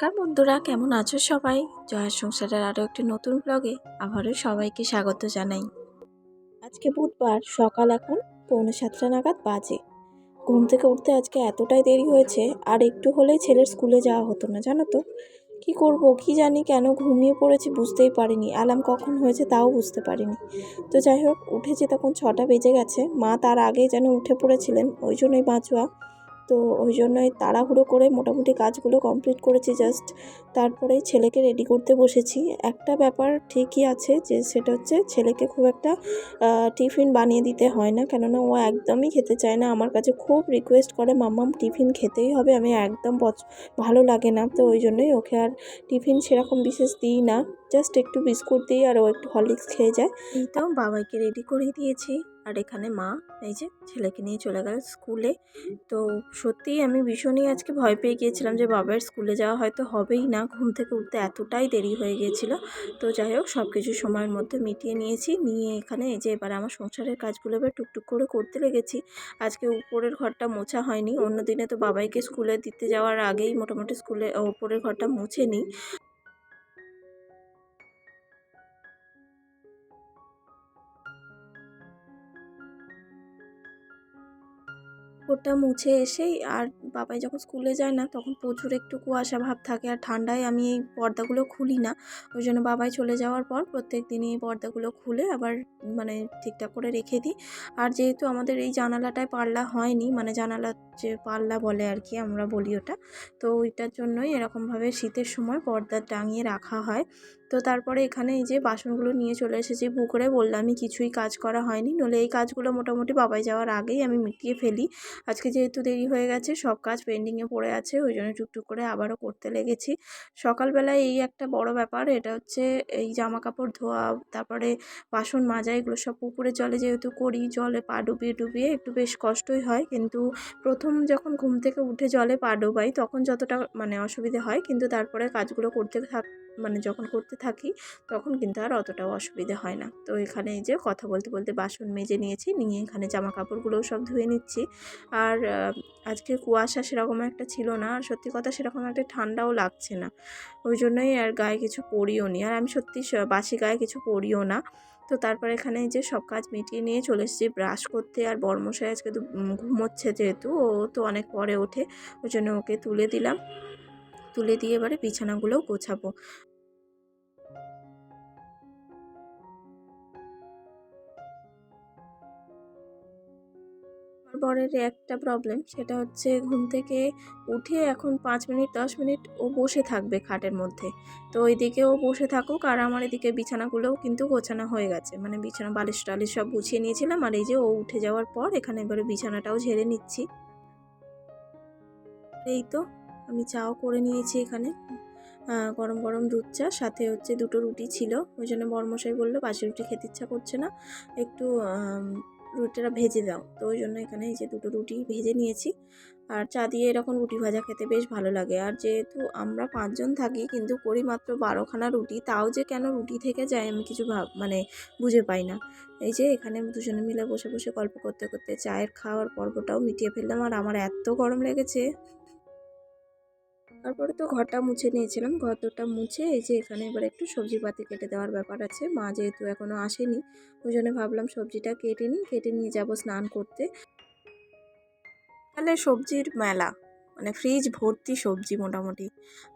নমস্কার বন্ধুরা, কেমন আছো সবাই? জয়ার সংসারের আরও একটি নতুন ব্লগে আবারও সবাইকে স্বাগত জানাই। আজকে বুধবার, সকাল এখন 6:45 নাগাদ বাজে। ঘুম থেকে উঠতে আজকে এতটাই দেরি হয়েছে, আর একটু হলেই ছেলের স্কুলে যাওয়া হতো না, জানো তো। কি করব কি জানি, কেন ঘুমিয়ে পড়েছি বুঝতেই পারিনি, অ্যালার্ম কখন হয়েছে তাও বুঝতে পারিনি। তো যাই হোক, উঠেছি তখন 6টা বেজে গেছে। মা তার আগেই যেন উঠে পড়েছিলেন, ওই জন্যই বাঁচোয়া। তো ওই জন্যই তাড়াহুড়ো করে মোটামুটি কাজগুলো কমপ্লিট করেছি জাস্ট। তারপরেই ছেলেকে রেডি করতে বসেছি। একটা ব্যাপার ঠিকই আছে, যে সেটা হচ্ছে ছেলেকে খুব একটা টিফিন বানিয়ে দিতে হয় না, কেননা ও একদমই খেতে চায় না। আমার কাছে খুব রিকোয়েস্ট করে, মাম্মাম টিফিন খেতেই হবে। আমি একদম ভালো লাগে না, তো ওই জন্যই ওকে আর টিফিন সেরকম বিশেষ দিই না। জাস্ট একটু বিস্কুট দিই, আর ও একটু হরলিক্স খেয়ে যায়। এই তো বাবাইকে রেডি করিয়ে দিয়েছি, আর এখানে মা এই যে ছেলেকে নিয়ে চলে গেল স্কুলে। তো সত্যিই আমি ভীষণই আজকে ভয় পেয়ে গিয়েছিলাম যে বাবার স্কুলে যাওয়া হয়তো হবেই না, ঘুম থেকে উঠতে এতটাই দেরি হয়ে গিয়েছিল। তো যাই হোক, সব কিছু সময়ের মধ্যে মিটিয়ে নিয়েছি, নিয়ে এখানে এই যে এবার আমার সংসারের কাজগুলো এবার টুকটুক করে করতে লেগেছি। আজকে উপরের ঘরটা মোছা হয়নি, অন্য দিনে তো বাবাইকে স্কুলে দিতে যাওয়ার আগেই মোটামুটি স্কুলে উপরের ঘরটা মুছে নিই। ওটা মুছে এসেই, আর বাবাই যখন স্কুলে যায় না তখন প্রচুর একটু কুয়াশা ভাব থাকে, আর ঠান্ডায় আমি এই পর্দাগুলো খুলি না। ওই জন্য বাবাই চলে যাওয়ার পর প্রত্যেক দিনই এই পর্দাগুলো খুলে আবার মানে ঠিকঠাক করে রেখে দিই। আর যেহেতু আমাদের এই জানালাটায় পাল্লা হয়নি, মানে জানালার যে পাল্লা বলে আর কি, আমরা বলি ওটা, তো ওইটার জন্যই এরকমভাবে শীতের সময় পর্দা টাঙিয়ে রাখা হয়। তো তারপরে এখানে এই যে বাসনগুলো নিয়ে চলে এসেছি পুকুরে, বললামই কিছুই কাজ করা হয়নি, নইলে এই কাজগুলো মোটামুটি বাবাই যাওয়ার আগেই আমি মিটিয়ে ফেলি। আজকে যেহেতু দেরি হয়ে গেছে, সব কাজ পেন্ডিংয়ে পড়ে আছে, ওই জন্য টুকটুক করে আবারও করতে লেগেছি। সকালবেলায় এই একটা বড় ব্যাপার, এটা হচ্ছে এই জামা কাপড় ধোয়া, তারপরে বাসন মাজা, এগুলো সব পুকুরের জলে যেহেতু করি, জলে পা ডুবিয়ে ডুবিয়ে একটু বেশ কষ্টই হয়। কিন্তু প্রথম যখন ঘুম থেকে উঠে জলে পা ডোবাই তখন যতটা মানে অসুবিধে হয়, কিন্তু তারপরে কাজগুলো মানে যখন করতে থাকি তখন কিন্তু আর অতটাও অসুবিধে হয় না। তো এখানে এই যে কথা বলতে বলতে বাসন মেজে নিয়েছি, নিয়ে এখানে জামা কাপড়গুলোও সব ধুয়ে নিচ্ছি। আর আজকে কুয়াশা সেরকম একটা ছিল না, আর সত্যি কথা সেরকম একটা ঠান্ডাও লাগছে না, ওই জন্যই আর গায়ে কিছু পরিও নি, আর আমি সত্যি বাসি গায়ে কিছু পরিও না। তো তারপরে এখানে যে সব কাজ মিটিয়ে নিয়ে চলে এসেছি ব্রাশ করতে। আর বড়মশাই আজকে তো ঘুমোচ্ছে, যেহেতু ও তো অনেক পরে ওঠে, ওই জন্য ওকে তুলে দিলাম। তুলে দিয়ে এবারে বিছানাগুলোও গোছাবো। আমার বরের একটা প্রবলেম, সেটা হচ্ছে ঘুম থেকে উঠে এখন 5 মিনিট 10 মিনিট ও বসে থাকবে খাটের মধ্যে। তো ওইদিকে ও বসে থাকুক, আর আমার এদিকে বিছানাগুলোও কিন্তু গোছানো হয়ে গেছে, মানে বিছানা বালিশ টালিশ সব গুছিয়ে নিয়েছিলাম। আর এই যে ও উঠে যাওয়ার পর এখানে এবারে বিছানাটাও ঝেড়ে নিচ্ছি। এই তো আমি চাও করে নিয়েছি এখানে, গরম গরম দুধ চা, সাথে হচ্ছে 2টো রুটি ছিল, ওই জন্য বড়মশাই বললো বাসি রুটি খেতে ইচ্ছা করছে না, একটু রুটিটা ভেজে দাও। তো ওই জন্য এখানে এই যে 2টো রুটি ভেজে নিয়েছি। আর চা দিয়ে এরকম রুটি ভাজা খেতে বেশ ভালো লাগে। আর যেহেতু আমরা 5 জন থাকি, কিন্তু করি মাত্র 12খানা রুটি, তাও যে কেন রুটি থেকে যায় আমি কিছু মানে বুঝে পাই না। এই যে এখানে দুজনে মিলে বসে বসে গল্প করতে করতে চায়ের খাওয়ার পর্বটাও মিটিয়ে ফেললাম। আর আমার এত গরম লেগেছে। তারপরে তো ঘরটা মুছে নিয়েছিলাম, ঘরটা মুছে এই যে এখানে এবার একটু সবজিপাতি কেটে দেওয়ার ব্যাপার আছে। মা যেহেতু এখনও আসেনি, ওই জন্য ভাবলাম সবজিটা কেটে নিই, কেটে নিয়ে যাব স্নান করতে। তাহলে সবজির মেলা, মানে ফ্রিজ ভর্তি সবজি মোটামুটি।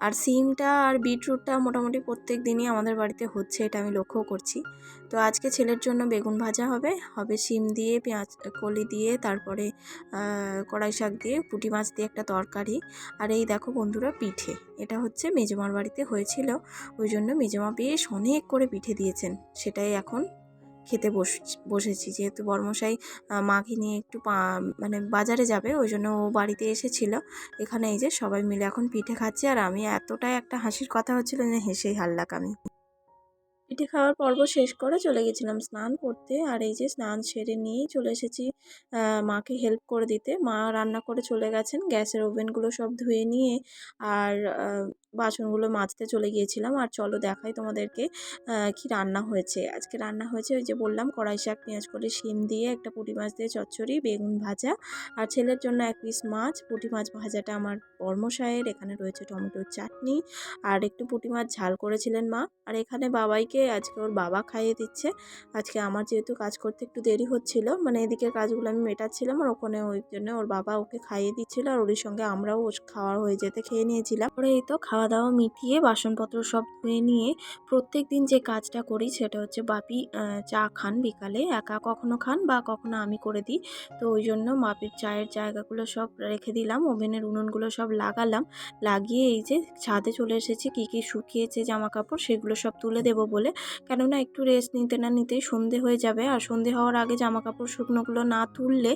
আর সিমটা আর বিটরুটটা মোটামুটি প্রত্যেক দিনই আমাদের বাড়িতে হচ্ছে, এটা আমি লক্ষ্য করছি। তো আজকে ছেলের জন্য বেগুন ভাজা হবে, সিম দিয়ে পেঁয়াজ কলি দিয়ে, তারপরে কড়াই শাক দিয়ে, পুঁটি মাছ দিয়ে একটা তরকারি। আর এই দেখো বন্ধুরা, পিঠে। এটা হচ্ছে মেজমার বাড়িতে হয়েছিল, ওই জন্য মেজমা বেশ অনেক করে পিঠে দিয়েছেন, সেটাই এখন খেতে বসেছি। যেহেতু বড়মশাই মাকে নিয়ে একটু মানে বাজারে যাবে, ওই জন্য ও বাড়িতে এসেছিল। এখানে এই যে সবাই মিলে এখন পিঠে খাচ্ছি, আর আমি এতটাই একটা হাসির কথা হচ্ছিল যে হেসেই হারলাম আমি। পিঠে খাওয়ার পর্ব শেষ করে চলে গেছিলাম স্নান করতে। আর এই যে স্নান সেরে নিয়েই চলে এসেছি মাকে হেল্প করে দিতে। মা রান্না করে চলে গেছেন, গ্যাসের ওভেনগুলো সব ধুয়ে নিয়ে। আর বাসনগুলো মাজতে চলে গিয়েছিলাম। আর চলো দেখাই তোমাদেরকে কি রান্না হয়েছে। আজকে রান্না হয়েছে ওই যে বললাম কড়াই শাক, পেঁয়াজ কলি, শিম দিয়ে একটা পুঁটি মাছ দিয়ে চচ্চড়ি, বেগুন ভাজা, আর ছেলের জন্য 1 পিস মাছ। পুঁটি মাছ ভাজাটা আমার বর্মশায়ের। এখানে রয়েছে টমেটোর চাটনি, আর একটু পুঁটি মাছ ঝাল করেছিলেন মা। আর এখানে বাবাইকে আজকে ওর বাবা খাইয়ে দিচ্ছে। আজকে আমার যেহেতু কাজ করতে একটু দেরি হচ্ছিল, মানে এদিকের কাজগুলো আমি মেটাচ্ছিলাম আর ওখানে ওই জন্য ওর বাবা ওকে খাইয়ে দিচ্ছিল, আর ওরই সঙ্গে আমরাও খাওয়া হয়ে যেতে খেয়ে নিয়েছিলাম। পরে এই তো খাওয়া দাওয়া মিটিয়ে বাসনপত্র সব ধুয়ে নিয়ে প্রত্যেক দিন যে কাজটা করি সেটা হচ্ছে বাপি চা খান বিকালে, একা কখনো খান বা কখনো আমি করে দিই। তো ওই জন্য বাপির চায়ের জায়গাগুলো সব রেখে দিলাম, ওভেনের উনুনগুলো সব লাগালাম, লাগিয়ে এই যে ছাদে চলে এসেছি। কী শুকিয়েছে জামা কাপড় সেগুলো সব তুলে দেবো বলে, কেননা একটু রেস্ট নিতে না নিতেই সন্ধে হয়ে যাবে, আর সন্ধে হওয়ার আগে জামা কাপড় শুকনোগুলো না তুললে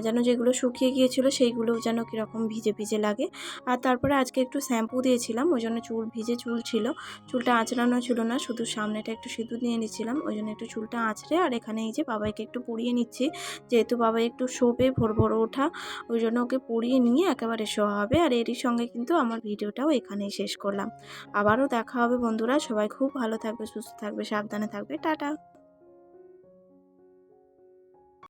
যেন যেগুলো শুকিয়ে গিয়েছিলো সেইগুলো যেন কীরকম ভিজে ভিজে লাগে। আর তারপরে আজকে একটু শ্যাম্পু দিয়েছিলাম, ওই জন্য ভিজে চুল ছিল, চুলটা আঁচড়ানো ছিল না, শুধু সামনেটা একটু সিঁদুর নিয়ে নিচ্ছিলাম, ওই জন্য একটু চুলটা আঁচড়ে আর এখানে এই যে বাবাইকে একটু পরিয়ে নিচ্ছি, যেহেতু বাবাই একটু শোবে ভোর ভোর ওঠা, ওই জন্য ওকে পরিয়ে নিয়ে একেবারে শোয়া হবে। আর এরই সঙ্গে কিন্তু আমার ভিডিওটাও এখানেই শেষ করলাম। আবারও দেখা হবে বন্ধুরা, সবাই খুব ভালো থাকবে, সুস্থ থাকবে, সাবধানে থাকবে, টাটা।